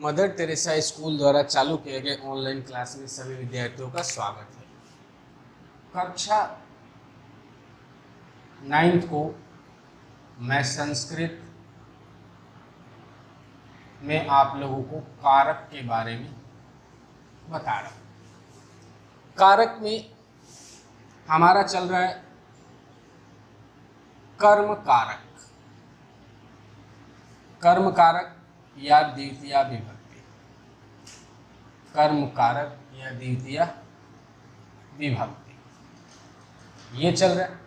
Mother Teresa school द्वारा चालू किए गए ऑनलाइन क्लास में सभी विद्यार्थियों का स्वागत है। कक्षा 9th को मैं संस्कृत में आप लोगों को कारक के बारे में बता रहा हूँ। कारक में हमारा चल रहा है कर्म कारक, कर्म कारक या द्वितीय विभक्ति, कर्म कारक या द्वितीय विभक्ति, ये चल रहा है।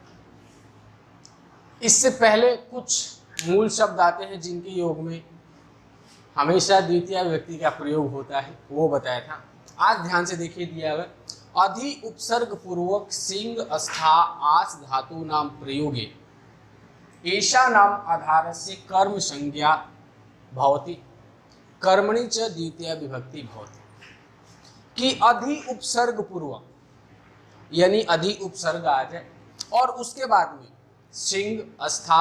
इससे पहले कुछ मूल शब्द आते हैं जिनके योग में हमेशा द्वितीय विभक्ति का प्रयोग होता है, वो बताया था। आज ध्यान से देखिए, दिया हुआ अधि उपसर्ग पूर्वक सिंह अस्था आस धातु नाम प्रयोगे ऐसा नाम आधार से कर्म संज्ञा भवति कर्मणि च द्वितीय विभक्ति भवति। कि अधि उपसर्ग पूर्वक यानी अधि उपसर्ग आ जाए और उसके बाद में सिंह अस्था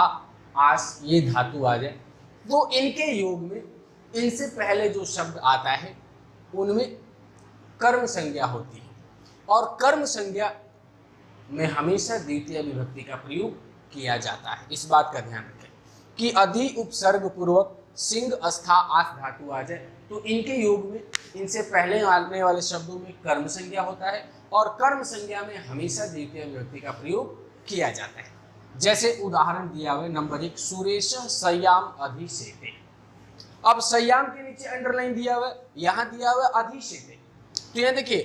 आस ये धातु आ जाए, तो इनके योग में इनसे पहले जो शब्द आता है उनमें कर्म संज्ञा होती है और कर्म संज्ञा में हमेशा द्वितीय विभक्ति का प्रयोग किया जाता है। इस बात का ध्यान रखें कि अधि उपसर्ग पूर्वक सिंह अस्था आस धातु आ जाए तो इनके योग में इनसे पहले आने वाले शब्दों में कर्म संज्ञा होता है और कर्म संज्ञा में हमेशा द्वितीय विभक्ति का प्रयोग किया जाता है। जैसे उदाहरण दिया हुआ नंबर 1, सुरेश संयाम अधिशेते। अब संयाम के नीचे अंडरलाइन दिया हुआ है, यहाँ दिया हुआ अधिशेते, तो यहाँ देखिए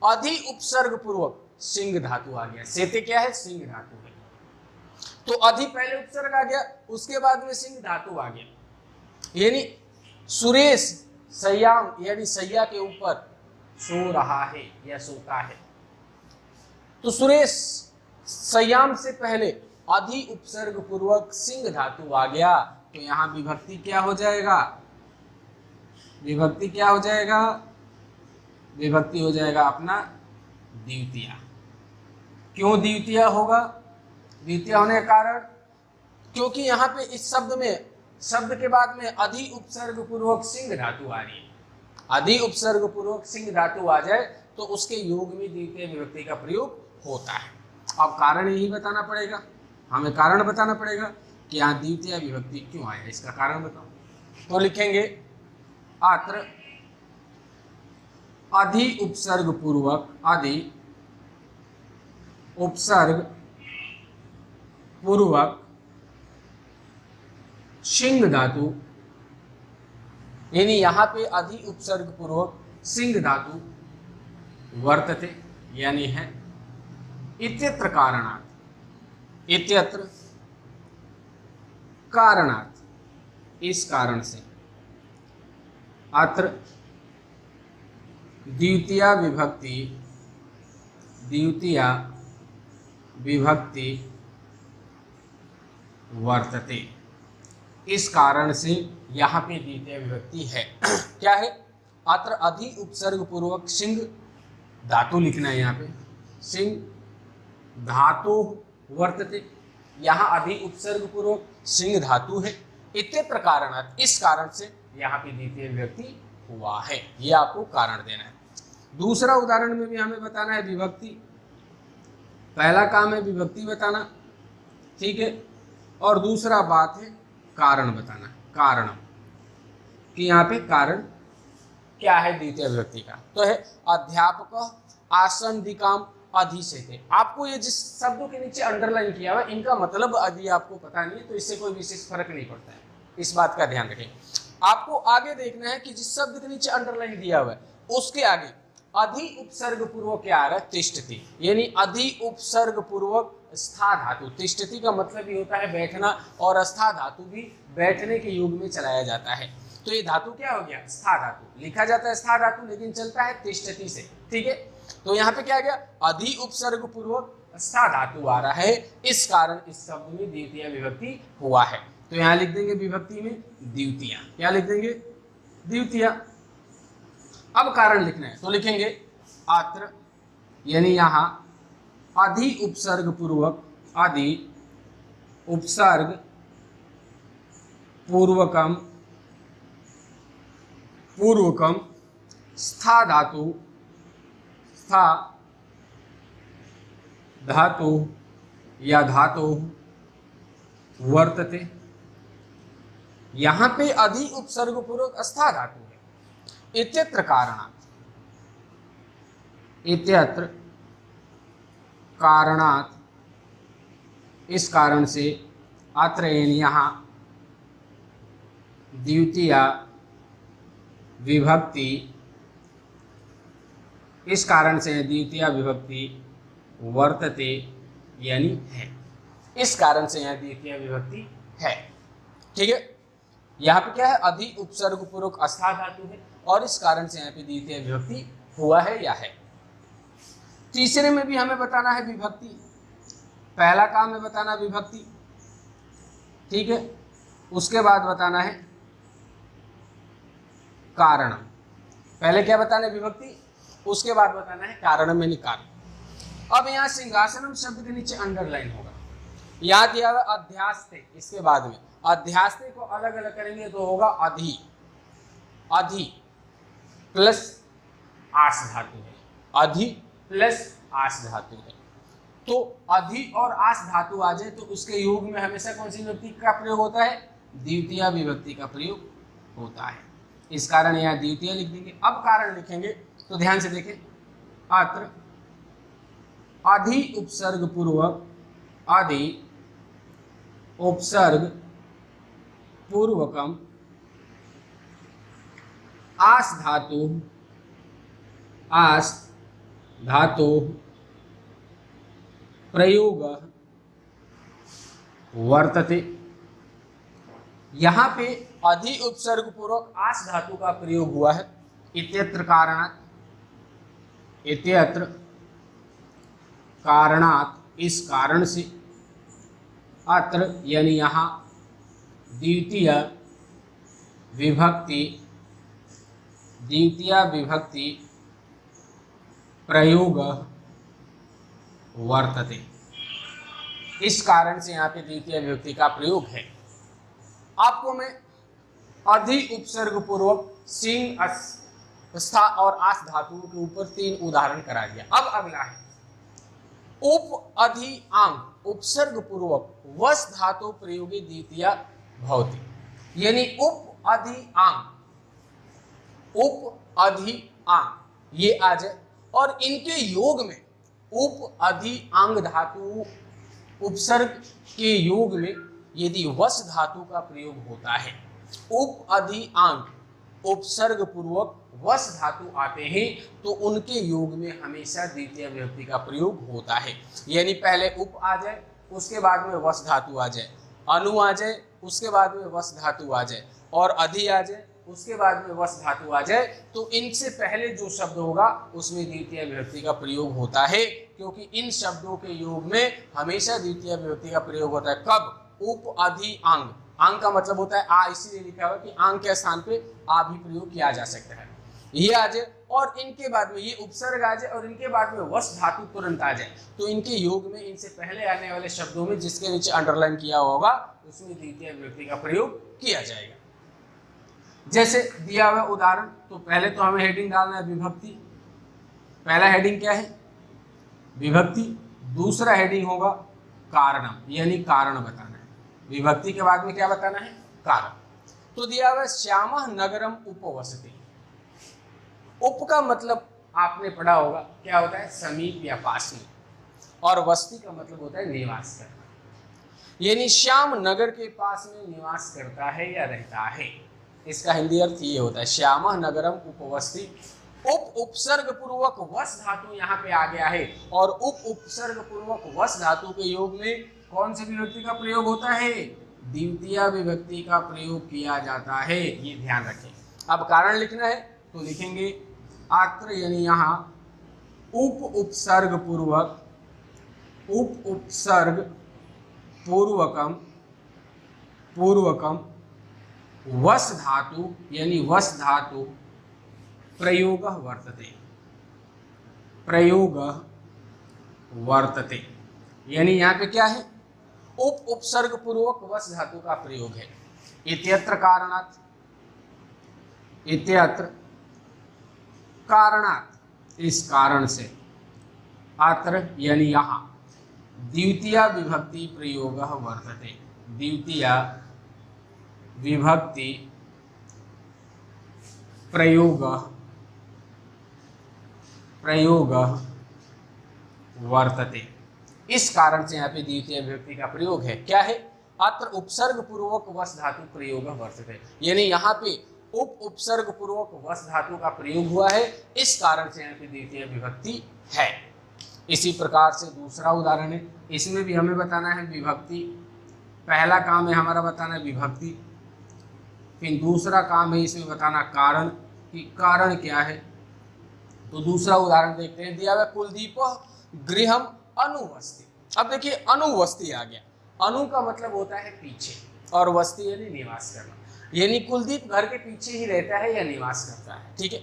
अधि उपसर्ग पूर्वक सिंह धातु आ गया। सेते क्या है? सिंह धातु है, तो अधि पहले उपसर्ग आ गया, उसके बाद में सिंह धातु आ गया। यानी सुरेश संयाम यानी सैया के ऊपर सो रहा है या सोता है, तो सुरेश संयाम से पहले अधि उपसर्ग पूर्वक सिंह धातु आ गया, तो यहां विभक्ति क्या हो जाएगा? विभक्ति क्या हो जाएगा? विभक्ति हो जाएगा अपना द्वितीय। क्यों द्वितीय होगा? द्वितीय होने का कारण क्योंकि यहाँ पे इस शब्द में शब्द के बाद में अधि उपसर्ग पूर्वक सिंह धातु आ रही है। अधि उपसर्ग पूर्वक सिंह धातु आ जाए तो उसके योग में द्वितीय विभक्ति का प्रयोग होता है। अब कारण यही बताना पड़ेगा, हमें कारण बताना पड़ेगा कि यहाँ द्वितीय विभक्ति क्यों आया, इसका कारण बताओ। तो लिखेंगे अत्र अधि उपसर्ग पूर्वक, अधि उपसर्ग पूर्वक सिंह धातु, यानी यहाँ पे अधि उपसर्ग पूर्वक सिंह धातु वर्तते यानी है इत्यत्र कारणात्, इत्यत्र कारणात्, इस कारण से अत्र द्वितीय विभक्ति, द्वितीय विभक्ति वर्तते, इस कारण से यहाँ पे द्वितीय विभक्ति है। क्या है? अत्र अधि उपसर्ग पूर्वक सिंह धातु लिखना है, यहाँ पे सिंह धातु वर्तते, यहाँ अधि उपसर्ग पूर्वक सिंह धातु है। इत्यत्र कारणात्, इस कारण से यहाँ पे द्वितीय विभक्ति हुआ है, ये आपको कारण देना है। दूसरा उदाहरण में भी हमें बताना है विभक्ति। पहला काम है विभक्ति बताना, ठीक है, और दूसरा बात है कारण बताना। कारण कि यहाँ पे कारण क्या है द्वितीय विभक्ति का, तो है अध्यापक आसंदिकाम अधिशेते। आपको ये जिस शब्दों के नीचे अंडरलाइन किया हुआ इनका मतलब यदि आपको पता नहीं है तो इससे कोई विशेष फर्क नहीं पड़ता है, इस बात का ध्यान रखें। आपको आगे देखना है कि जिस शब्द के नीचे अंडरलाइन दिया हुआ है उसके आगे अधि उपसर्ग पूर्वक क्या आ रहा है? तिष्ठति, यानी अधि उपसर्ग पूर्वक स्था धातु। तिष्ठति का मतलब ही होता है बैठना और स्था धातु भी बैठने के योग में चलाया जाता है। तो ये धातु क्या हो गया? स्था धातु। लिखा जाता है स्था धातु लेकिन चलता है तिष्ठति से, ठीक है। तो यहाँ पे क्या गया? अधि उपसर्ग पूर्वक स्था धातु आ रहा है, इस कारण इस शब्द में द्वितीय विभक्ति हुआ है। तो यहाँ लिख देंगे विभक्ति में द्वितीय। क्या लिख देंगे? द्वितीय। अब कारण लिखना है तो लिखेंगे अत्र, यानी यहाँ अधि उपसर्ग पूर्वक, अधि उपसर्ग पूर्वकम पूर्वकम स्था धातु स्था धातु या धातु वर्तते। यहाँ पे अधि उपसर्ग पूर्वक स्था धातु है। इत्यत्र कारणात्, इत्यत्र कारणात्, इस कारण से, अत्र यहाँ द्वितीया विभक्ति, इस कारण से द्वितीया विभक्ति वर्तते यानी है। इस कारण से यहाँ द्वितीय विभक्ति है। ठीक है, यहाँ पे क्या है, अधि उपसर्ग पूर्वक स्था धातु है और इस कारण से यहाँ पे द्वितीय विभक्ति हुआ है या है। तीसरे में भी हमें बताना है विभक्ति। पहला काम है बताना विभक्ति, ठीक है, उसके बाद बताना है कारण। पहले क्या बताना है विभक्ति, उसके बाद बताना है कारण में कारण। अब यहाँ सिंहासनम शब्द के नीचे अंडरलाइन होगा, याद दिया हुआ अध्यास्ते, इसके बाद में अध्यास्ते को अलग अलग करेंगे तो होगा अधि, अधि प्लस आस धातु है, अधि प्लस आस धातु है। तो अधि और आस धातु आ जाए तो उसके योग में हमेशा कौन सी विभक्ति का प्रयोग होता है, द्वितीय विभक्ति का प्रयोग होता है। इस कारण यहाँ द्वितीय लिख देंगे। अब कारण लिखेंगे तो ध्यान से देखें, अत्र अधि उपसर्ग पूर्वक, अधि उपसर्ग पूर्वकम आस धातु, आस धातु प्रयोग वर्तते। यहाँ पे अधि उपसर्ग पूर्वक आस धातु का प्रयोग हुआ है। इत्यत्र कारणात्, इत्यत्र कारणात्, इस कारण से, अत्र यानी यहाँ द्वितीय विभक्ति, द्वितीय विभक्ति प्रयोग वर्तते। इस कारण से यहाँ पे द्वितीय विभक्ति का प्रयोग है। आपको मैं अधि उपसर्ग पूर्वक सिंह, स्था और आस धातुओं के ऊपर 3 उदाहरण करा दिया। अब अगला है उप अधि आंग उपसर्ग पूर्वक वस धातु प्रयोगी द्वितीय भवति, यानी उप अधि आंग, उप अधि आंग ये आ जाए और इनके योग में उप अधि आंग धातु उपसर्ग के योग में यदि वस धातु का प्रयोग होता है, उप अधि आंग उपसर्ग पूर्वक वस धातु आते हैं तो उनके योग में हमेशा द्वितीय विभक्ति का प्रयोग होता है। यानी पहले उप आ जाए, उसके बाद में वस धातु आ जाए, अनु आ जाए, उसके बाद में वस धातु आ जाए, और अधि आ जाए, उसके बाद में वस धातु आ जाए, तो इनसे पहले जो शब्द होगा उसमें द्वितीय विभक्ति का प्रयोग होता है, क्योंकि इन शब्दों के योग में हमेशा द्वितीय विभक्ति का प्रयोग होता है। कब? उप अधि आंग, आंग का मतलब होता है आ, इसीलिए लिखा हुआ कि आंग के स्थान पे आ भी प्रयोग किया जा सकता है। ये आ जाए और इनके बाद में ये उपसर्ग आ जाए और इनके बाद में वस धातु तुरंत आ जाए, तो इनके योग में इनसे पहले आने वाले शब्दों में जिसके नीचे अंडरलाइन किया होगा उसमें द्वितीय विभक्ति का प्रयोग किया जाएगा। जैसे दिया हुआ उदाहरण, तो पहले तो हमें हेडिंग डालना है विभक्ति। पहला हेडिंग क्या है? विभक्ति। दूसरा हेडिंग होगा कारणम, यानी कारण बताना है। विभक्ति के बाद में क्या बताना है? कारण। तो दिया हुआ श्यामः नगरम उपवसति। उप का मतलब आपने पढ़ा होगा क्या होता है? समीप या पास में, और वस्ती का मतलब होता है निवास करना, यानी श्याम नगर के पास में निवास करता है या रहता है। इसका हिंदी अर्थ ये होता है श्यामः नगरम उपवसति। उप उपसर्ग पूर्वक वस धातु यहाँ पे आ गया है, और उप उपसर्ग पूर्वक वस धातु के योग में कौन सी विभक्ति का प्रयोग होता है? द्वितीय विभक्ति का प्रयोग किया जाता है, ये ध्यान रखें। अब कारण लिखना है तो लिखेंगे अत्र, यानी यहाँ उप उपसर्ग पूर्वक, उप उपसर्ग पूर्वकम, पूर्वकम वस धातु, यानी वस धातु प्रयोग वर्तते, प्रयोग वर्तते, यानी यहाँ पे क्या है? उप उपसर्ग पूर्वक वस धातु का प्रयोग है। इत्यत्र कारणात्, इत्यत्र कारणात्, इस कारण से, अत्र यानी यहाँ, द्वितीय विभक्ति प्रयोग वर्तते, द्वितीय विभक्ति प्रयोग वर्तते। इस कारण से यहाँ पे द्वितीय विभक्ति का प्रयोग है। क्या है? अत्र उपसर्ग पूर्वक वस धातु प्रयोग वर्तते, यानी यहाँ पे उपसर्ग पूर्वक वस धातु का प्रयोग हुआ है, इस कारण से यहाँ पे द्वितीय विभक्ति है। इसी प्रकार से दूसरा उदाहरण है, इसमें भी हमें बताना है विभक्ति। पहला काम है हमारा बताना विभक्ति, फिर दूसरा काम है इसमें बताना कारण, कि कारण क्या है। तो दूसरा उदाहरण देखते हैं, दिया हुआ कुलदीप गृहम अनुवस्ति। अब देखिए अनुवस्ति आ गया, अनु का मतलब होता है पीछे और वस्ती यानी निवास करना, यानी कुलदीप घर के पीछे ही रहता है या निवास करता है। ठीक है,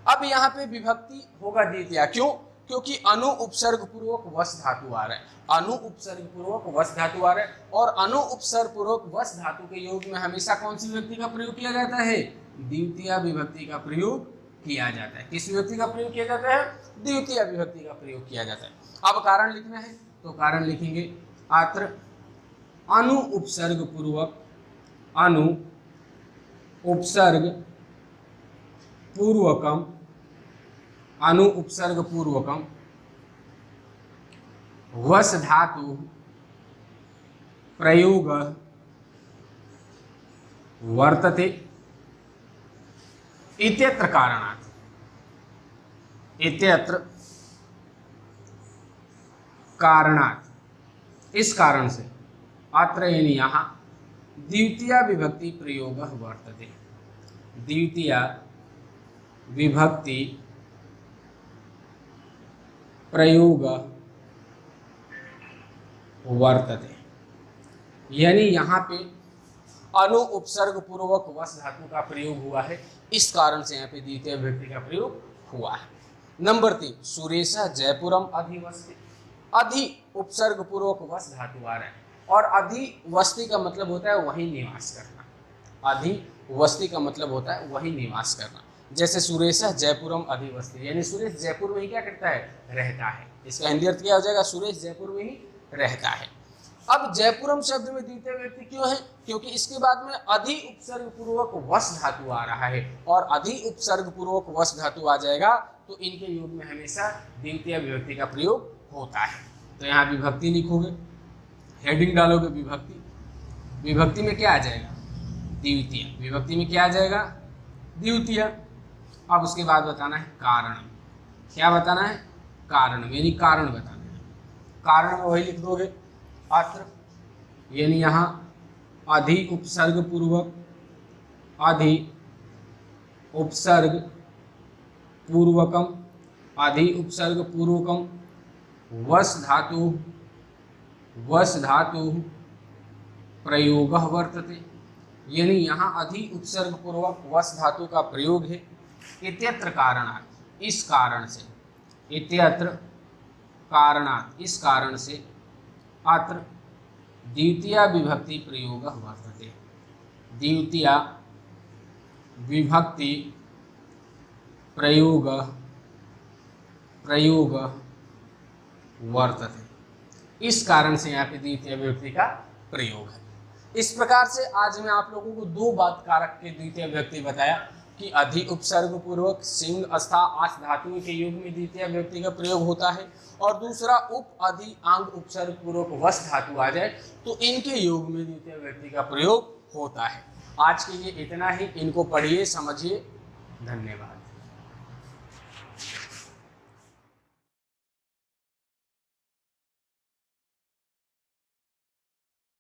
अब यहाँ पे विभक्ति होगा द्वितीय, क्यों? क्योंकि अनु उपसर्ग पूर्वक वस धातु आ रहा है, अनु उपसर्ग पूर्वक वस धातु आ रहा है, और अनु उपसर्ग पूर्वक वस धातु के योग में हमेशा कौन सी विभक्ति का प्रयोग किया जाता है? द्वितीय विभक्ति का प्रयोग किया जाता है। किस विभक्ति का प्रयोग किया जाता है? द्वितीय विभक्ति का प्रयोग किया जाता है। अब कारण लिखना है तो कारण लिखेंगे, अत्र अनु उपसर्ग पूर्वक, अनु उपसर्ग पूर्वकम, अनु उपसर्ग पूर्वकम वस धातु प्रयोग वर्तते इत्यत्र कारणात्, इत्यत्र कारणात्, इस कारण से, अत्र यानी यहाँ, द्वितीय विभक्ति प्रयोग वर्तते, द्वितीय विभक्ति प्रयोग वर्तते, यानी यहाँ पे अनु उपसर्ग पूर्वक वस धातु का प्रयोग हुआ है, इस कारण से यहाँ पे द्वितीय विभक्ति का प्रयोग हुआ है। नंबर 3, सुरेश जयपुरम अधिवस्ति। अधि उपसर्ग पूर्वक वस धातु आ रहा है, और अधिवस्ति का मतलब होता है वहीं निवास करना, अधिवस्ति का मतलब होता है वहीं निवास करना। जैसे सुरेश जयपुरम अधिवस्ति, यानी सुरेश जयपुर में ही क्या करता है? रहता है। इसका हिंदी अर्थ क्या हो जाएगा? सुरेश जयपुर में ही रहता है। अब जयपुरम शब्द में द्वितीय विभक्ति क्यों है? क्योंकि इसके बाद में अधि उपसर्ग पूर्वक वस धातु आ रहा है, और अधि उपसर्ग पूर्वक वस धातु आ जाएगा तो इनके योग में हमेशा द्वितीय विभक्ति का प्रयोग होता है। तो यहाँ विभक्ति लिखोगे, हेडिंग डालोगे विभक्ति, विभक्ति में क्या आ जाएगा? द्वितीय। विभक्ति में क्या आ जाएगा? द्वितीय। अब उसके बाद बताना है कारण। क्या बताना है? कारण, यानी कारण बताना है। कारण में वही लिख दोगे, अत्र यानी यहाँ अधि उपसर्ग पूर्वक, अधि उपसर्ग पूर्वकम, अधि उपसर्ग पूर्वकम वस धातु प्रयोग वर्तते, यानी यहाँ अधि उपसर्ग पूर्वक वस धातु का प्रयोग है। इत्यत्र कारणात्, इस कारण से, इत्यत्र कारणात्, इस कारण से, अत्र द्वितीय विभक्ति प्रयोग वर्तते, द्वितीय विभक्ति प्रयोग वर्तते, इस कारण से यहाँ पे द्वितीय विभक्ति का प्रयोग है। इस प्रकार से आज मैं आप लोगों को 2 बात कारक के द्वितीय विभक्ति बताया कि अधि उपसर्ग पूर्वक सिंह अस्था आस धातु के योग में द्वितीय विभक्ति का प्रयोग होता है, और दूसरा उप अधि आंग उपसर्ग पूर्वक वस धातु आ जाए तो इनके योग में द्वितीय विभक्ति का प्रयोग होता है। आज के लिए इतना ही, इनको पढ़िए समझिए। धन्यवाद।